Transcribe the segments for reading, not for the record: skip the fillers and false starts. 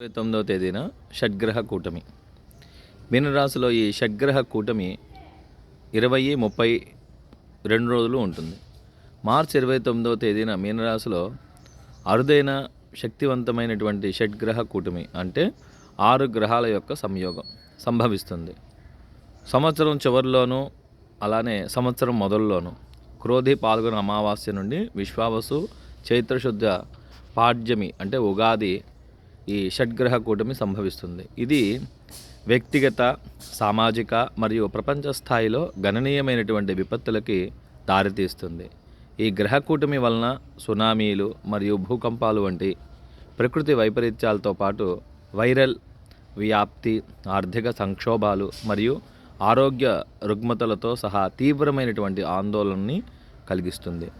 29వ తేదీన షడ్గ్రహ కూటమి. మీనరాశిలో ఈ షడ్గ్రహ కూటమి 20, 30 2 రోజులు ఉంటుంది. మార్చి 29వ తేదీన మీనరాశిలో అరుదైన శక్తివంతమైనటువంటి షడ్గ్రహ కూటమి అంటే 6 గ్రహాల యొక్క సంయోగం సంభవిస్తుంది. సంవత్సరం చివరిలోనూ అలానే సంవత్సరం మొదల్లోనూ క్రోధి పాల్గొన అమావాస్య నుండి విశ్వావసు చైత్రశుద్ధ పాడ్యమి అంటే ఉగాది ఈ షడ్గ్రహ కూటమి సంభవిస్తుంది. ఇది వ్యక్తిగత, సామాజిక మరియు ప్రపంచ స్థాయిలో గణనీయమైనటువంటి విపత్తులకి దారితీస్తుంది. ఈ గ్రహ కూటమి వలన సునామీలు మరియు భూకంపాలు వంటి ప్రకృతి వైపరీత్యాలతో పాటు వైరల్ వ్యాప్తి, ఆర్థిక సంక్షోభాలు మరియు ఆరోగ్య రుగ్మతలతో సహా తీవ్రమైనటువంటి ఆందోళనని కలిగిస్తుంది.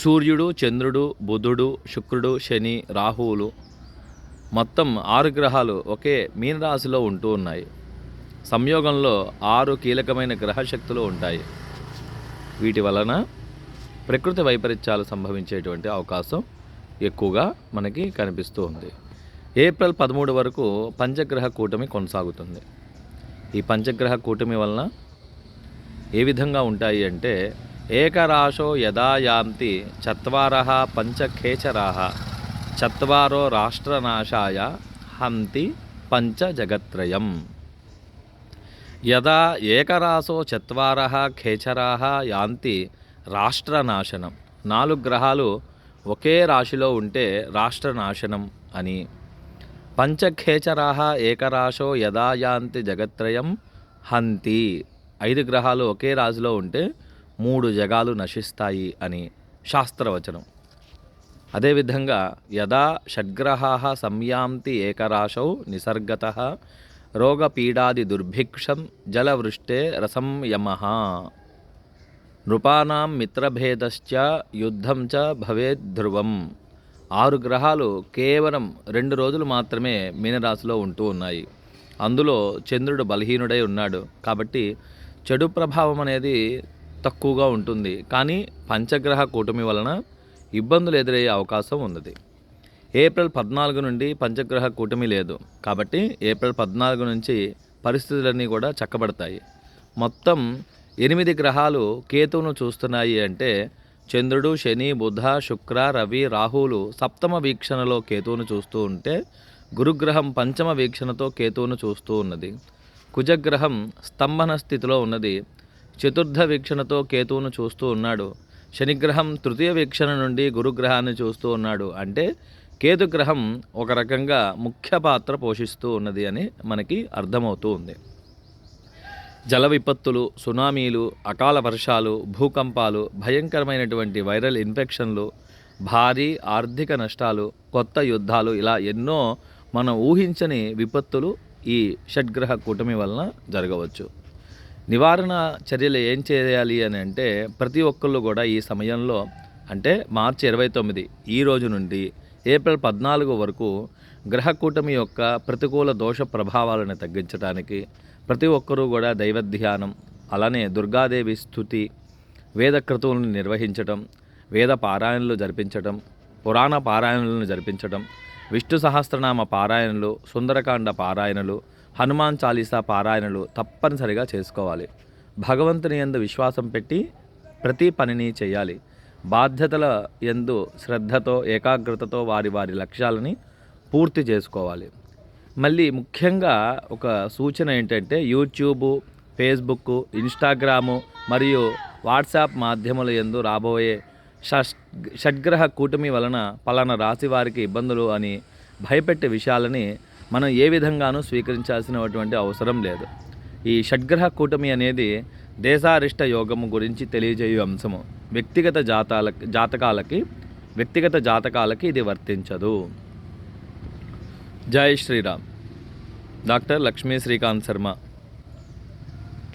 సూర్యుడు, చంద్రుడు, బుధుడు, శుక్రుడు, శని, రాహువులు మొత్తం 6 గ్రహాలు ఒకే మీనరాశిలో ఉంటూ ఉన్నాయి. సంయోగంలో 6 కీలకమైన గ్రహశక్తులు ఉంటాయి. వీటి వలన ప్రకృతి వైపరీత్యాలు సంభవించేటువంటి అవకాశం ఎక్కువగా మనకి కనిపిస్తూ ఉంది. ఏప్రిల్ 13 వరకు పంచగ్రహ కూటమి కొనసాగుతుంది. ఈ పంచగ్రహ కూటమి వలన ఏ విధంగా ఉంటాయి అంటే ఏకరాశో యదా యాంతి చత్వారః పంచఖేచరాః చత్వారో రాష్ట్రనాశాయ హంతి పంచ జగత్రయం. యదా ఏకరాశో చత్వారః ఖేచరాః యాంతి రాష్ట్రనాశనం. 4 గ్రహాలు ఒకే రాశిలో ఉంటే రాష్ట్రనాశనం అని. పంచఖేచరాః ఏకరాశో యదా యాంతి జగత్రయం హంతి. 5 గ్రహాలు ఒకే రాశిలో ఉంటే 3 జగాలు నశిస్తాయి అని శాస్త్రవచనం. అదేవిధంగా యదా షడ్గ్రహాః సంయాంతి ఏకరాశౌ నిసర్గతః రోగపీడాది దుర్భిక్షం జలవృష్టే రసంయమః నృపానాం మిత్రభేదశ్చ యుద్ధం చ భవేద్ ధ్రువం. 6 గ్రహాలు కేవలం 2 రోజులు మాత్రమే మీనరాశిలో ఉంటూ ఉన్నాయి. అందులో చంద్రుడు బలహీనుడై ఉన్నాడు కాబట్టి చెడు ప్రభావం అనేది తక్కువగా ఉంటుంది. కానీ పంచగ్రహ కూటమి వలన ఇబ్బందులు ఎదురయ్యే అవకాశం ఉన్నది. ఏప్రిల్ 14 నుండి పంచగ్రహ కూటమి లేదు కాబట్టి ఏప్రిల్ 14 నుంచి పరిస్థితులన్నీ కూడా చక్కబడతాయి. మొత్తం 8 గ్రహాలు కేతువును చూస్తున్నాయి అంటే చంద్రుడు, శని, బుధ, శుక్ర, రవి, రాహువులు సప్తమ వీక్షణలో కేతువును చూస్తూ ఉంటే గురుగ్రహం పంచమ వీక్షణతో కేతువును చూస్తూ ఉన్నది. కుజగ్రహం స్తంభన స్థితిలో ఉన్నది. చతుర్థ వీక్షణతో కేతువును చూస్తూ ఉన్నాడు. శనిగ్రహం తృతీయ వీక్షణ నుండి గురుగ్రహాన్ని చూస్తూ ఉన్నాడు. అంటే కేతుగ్రహం ఒక రకంగా ముఖ్య పాత్ర పోషిస్తూ ఉన్నది అని మనకి అర్థమవుతూ ఉంది. జల విపత్తులు, సునామీలు, అకాల వర్షాలు, భూకంపాలు, భయంకరమైనటువంటి వైరల్ ఇన్ఫెక్షన్లు, భారీ ఆర్థిక నష్టాలు, కొత్త యుద్ధాలు ఇలా ఎన్నో మనం ఊహించని విపత్తులు ఈ షడ్గ్రహ కూటమి వలన జరగవచ్చు. నివారణ చర్యలు ఏం చేయాలి అని అంటే ప్రతి ఒక్కళ్ళు కూడా ఈ సమయంలో అంటే మార్చి 29 ఈ రోజు నుండి ఏప్రిల్ 14 వరకు గ్రహ కూటమి యొక్క ప్రతికూల దోష ప్రభావాలను తగ్గించడానికి ప్రతి ఒక్కరూ కూడా దైవధ్యానం, అలానే దుర్గాదేవి స్తుతి, వేద క్రతువులను నిర్వహించడం, వేద పారాయణలు జరిపించడం, పురాణ పారాయణలను జరిపించడం, విష్ణు సహస్రనామ పారాయణలు, సుందరకాండ పారాయణలు, హనుమాన్ చాలీసా పారాయణలు తప్పనిసరిగా చేసుకోవాలి. భగవంతుని యందు విశ్వాసం పెట్టి ప్రతి పనిని చేయాలి. బాధ్యతల యందు శ్రద్ధతో, ఏకాగ్రతతో వారి వారి లక్ష్యాలని పూర్తి చేసుకోవాలి. మళ్ళీ ముఖ్యంగా ఒక సూచన ఏంటంటే యూట్యూబు, ఫేస్బుక్, ఇన్స్టాగ్రాము మరియు వాట్సాప్ మాధ్యముల యందు రాబోయే షడ్గ్రహ కూటమి వలన పలానా రాశి వారికి ఇబ్బందులు అని భయపెట్టే విషయాలని మనం ఏ విధంగానూ స్వీకరించాల్సినటువంటి అవసరం లేదు. ఈ షడ్గ్రహ కూటమి అనేది దేశారిష్ట యోగము గురించి తెలియజేయు అంశము. వ్యక్తిగత జాతకాలకి ఇది వర్తించదు. జై శ్రీరామ్. డాక్టర్ లక్ష్మీ శ్రీకాంత్ శర్మ.